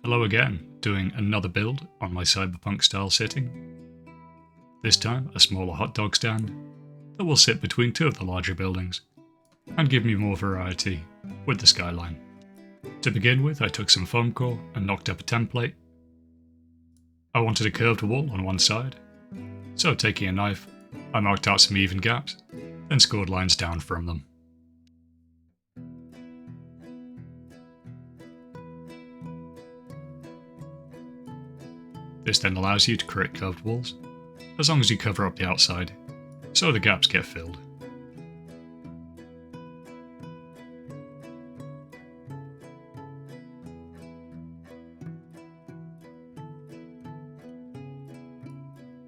Hello again, doing another build on my cyberpunk style setting. This time a smaller hot dog stand that will sit between two of the larger buildings and give me more variety with the skyline. To begin with, I took some foam core and knocked up a template. I wanted a curved wall on one side, so taking a knife, I marked out some even gaps, then scored lines down from them. This then allows you to create curved walls, as long as you cover up the outside, so the gaps get filled.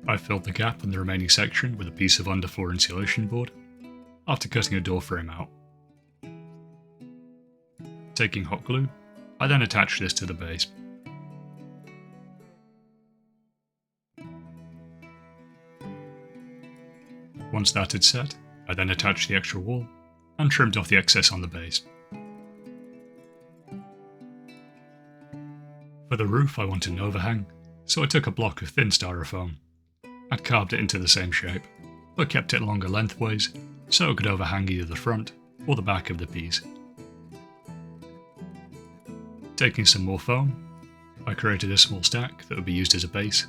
I filled the gap in the remaining section with a piece of underfloor insulation board, after cutting a door frame out. Taking hot glue, I then attached this to the base. Once that had set, I then attached the extra wall and trimmed off the excess on the base. For the roof I wanted an overhang, so I took a block of thin styrofoam. I'd carved it into the same shape, but kept it longer lengthways so it could overhang either the front or the back of the piece. Taking some more foam, I created a small stack that would be used as a base,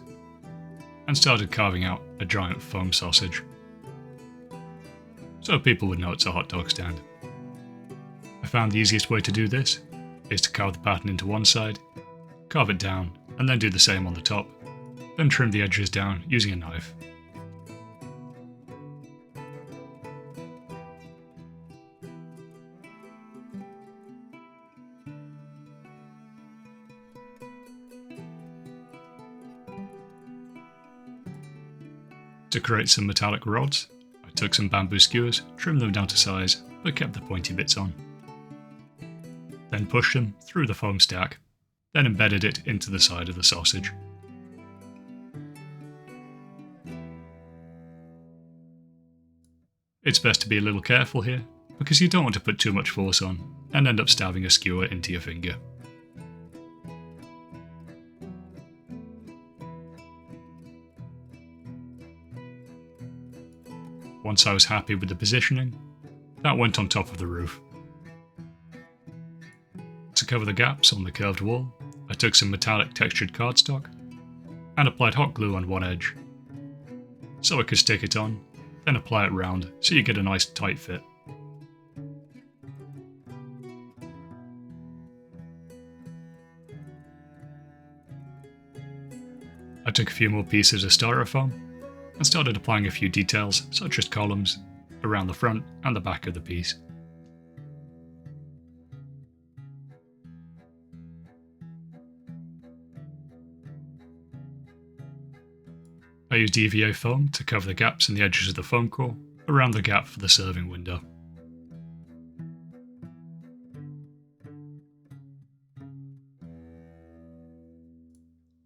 and started carving out a giant foam sausage, so people would know it's a hot dog stand. I found the easiest way to do this is to carve the pattern into one side, carve it down, and then do the same on the top, then trim the edges down using a knife. To create some metallic rods, I took some bamboo skewers, trimmed them down to size, but kept the pointy bits on. Then pushed them through the foam stack, then embedded it into the side of the sausage. It's best to be a little careful here, because you don't want to put too much force on and end up stabbing a skewer into your finger. Once I was happy with the positioning, that went on top of the roof. To cover the gaps on the curved wall, I took some metallic textured cardstock and applied hot glue on one edge, so I could stick it on, then apply it round so you get a nice tight fit. I took a few more pieces of styrofoam and started applying a few details such as columns around the front and the back of the piece. I used EVA foam to cover the gaps in the edges of the foam core around the gap for the serving window.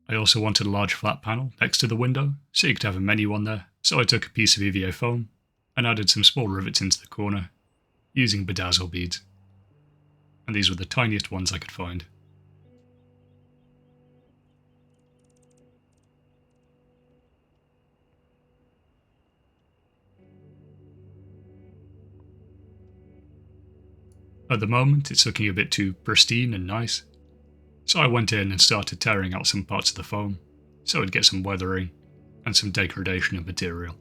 I also wanted a large flat panel next to the window so you could have a menu on there, so I took a piece of EVA foam and added some small rivets into the corner using bedazzle beads, and these were the tiniest ones I could find. At the moment it's looking a bit too pristine and nice, so I went in and started tearing out some parts of the foam so it'd get some weathering and some degradation of material.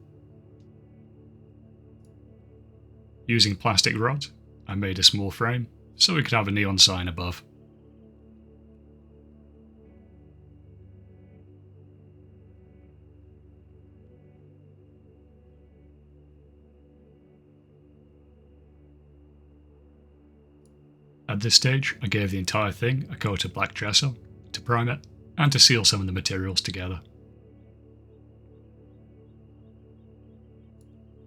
Using plastic rods, I made a small frame so we could have a neon sign above. At this stage, I gave the entire thing a coat of black gesso to prime it and to seal some of the materials together.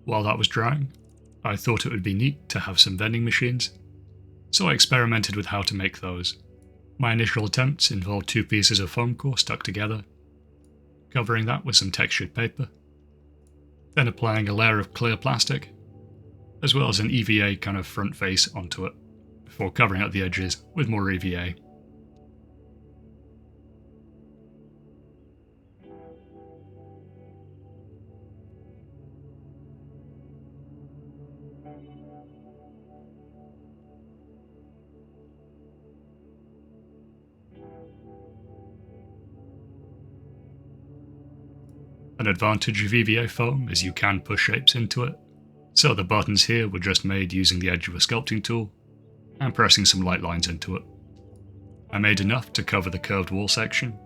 While that was drying, I thought it would be neat to have some vending machines, so I experimented with how to make those. My initial attempts involved two pieces of foam core stuck together, covering that with some textured paper, then applying a layer of clear plastic, as well as an EVA kind of front face onto it, before covering up the edges with more EVA. An advantage of EVA foam is you can push shapes into it, so the buttons here were just made using the edge of a sculpting tool and pressing some light lines into it. I made enough to cover the curved wall section,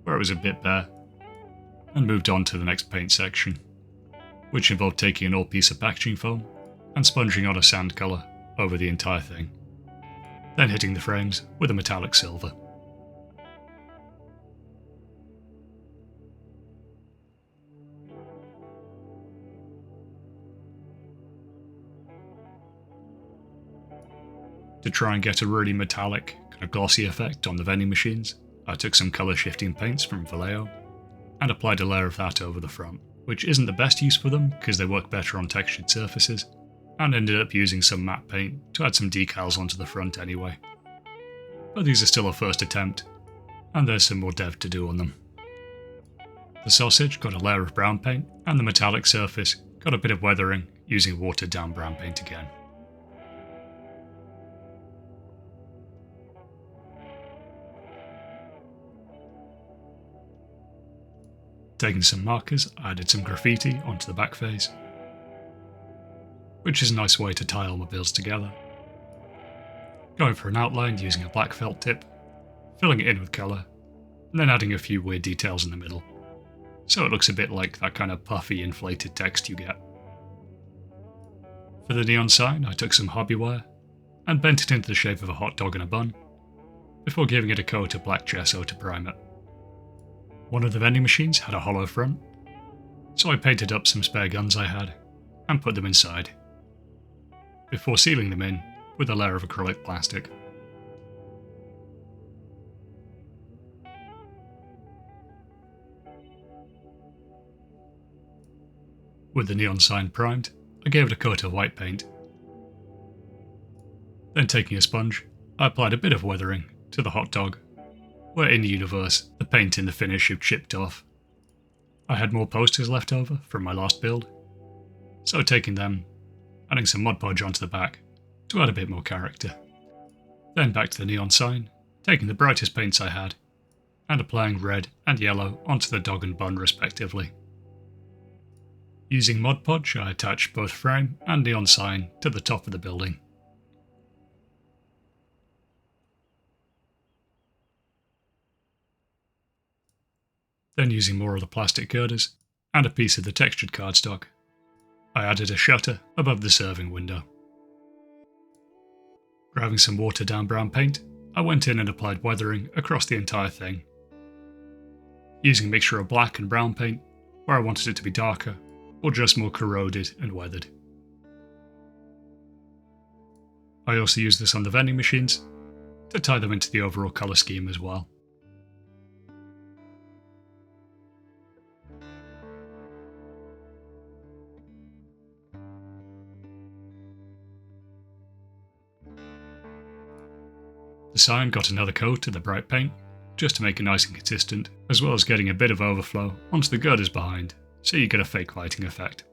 where it was a bit bare, and moved on to the next paint section, which involved taking an old piece of packaging foam and sponging on a sand colour over the entire thing, then hitting the frames with a metallic silver. To try and get a really metallic, kind of glossy effect on the vending machines, I took some colour shifting paints from Vallejo and applied a layer of that over the front, which isn't the best use for them because they work better on textured surfaces, and ended up using some matte paint to add some decals onto the front anyway. But these are still a first attempt, and there's some more dev to do on them. The sausage got a layer of brown paint, and the metallic surface got a bit of weathering using watered down brown paint again. Taking some markers, I added some graffiti onto the back face, which is a nice way to tie all my builds together. Going for an outline using a black felt tip, filling it in with colour, and then adding a few weird details in the middle, so it looks a bit like that kind of puffy inflated text you get. For the neon sign, I took some hobby wire and bent it into the shape of a hot dog and a bun, before giving it a coat of black gesso to prime it. One of the vending machines had a hollow front, so I painted up some spare guns I had and put them inside, before sealing them in with a layer of acrylic plastic. With the neon sign primed, I gave it a coat of white paint. Then taking a sponge, I applied a bit of weathering to the hot dog, where in the universe, the paint in the finish had chipped off. I had more posters left over from my last build, so taking them, adding some Mod Podge onto the back to add a bit more character. Then back to the neon sign, taking the brightest paints I had, and applying red and yellow onto the dog and bun respectively. Using Mod Podge, I attached both frame and neon sign to the top of the building. Then using more of the plastic girders and a piece of the textured cardstock, I added a shutter above the serving window. Grabbing some watered down brown paint, I went in and applied weathering across the entire thing. Using a mixture of black and brown paint where I wanted it to be darker or just more corroded and weathered. I also used this on the vending machines to tie them into the overall colour scheme as well. The sign got another coat of the bright paint, just to make it nice and consistent, as well as getting a bit of overflow onto the girders behind, so you get a fake lighting effect.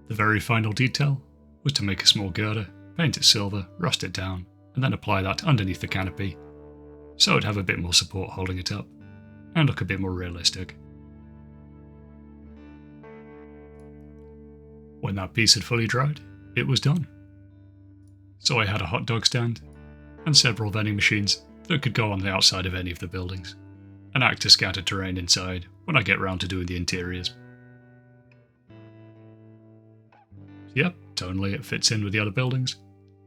The very final detail was to make a small girder, paint it silver, rust it down, and then apply that underneath the canopy, so it'd have a bit more support holding it up, and look a bit more realistic. When that piece had fully dried, it was done. So I had a hot dog stand and several vending machines that could go on the outside of any of the buildings and act as scattered terrain inside when I get round to doing the interiors. Yep, tonally it fits in with the other buildings,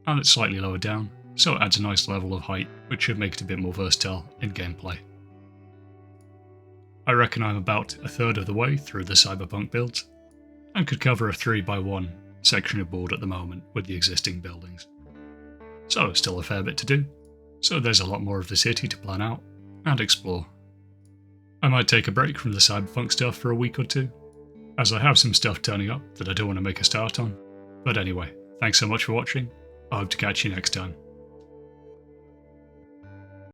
and it's slightly lower down, so it adds a nice level of height which should make it a bit more versatile in gameplay. I reckon I'm about a third of the way through the Cyberpunk builds, and could cover a 3x1 section of board at the moment with the existing buildings. So still a fair bit to do, so there's a lot more of the city to plan out and explore. I might take a break from the Cyberpunk stuff for a week or two, as I have some stuff turning up that I don't want to make a start on. But anyway, thanks so much for watching, I hope to catch you next time.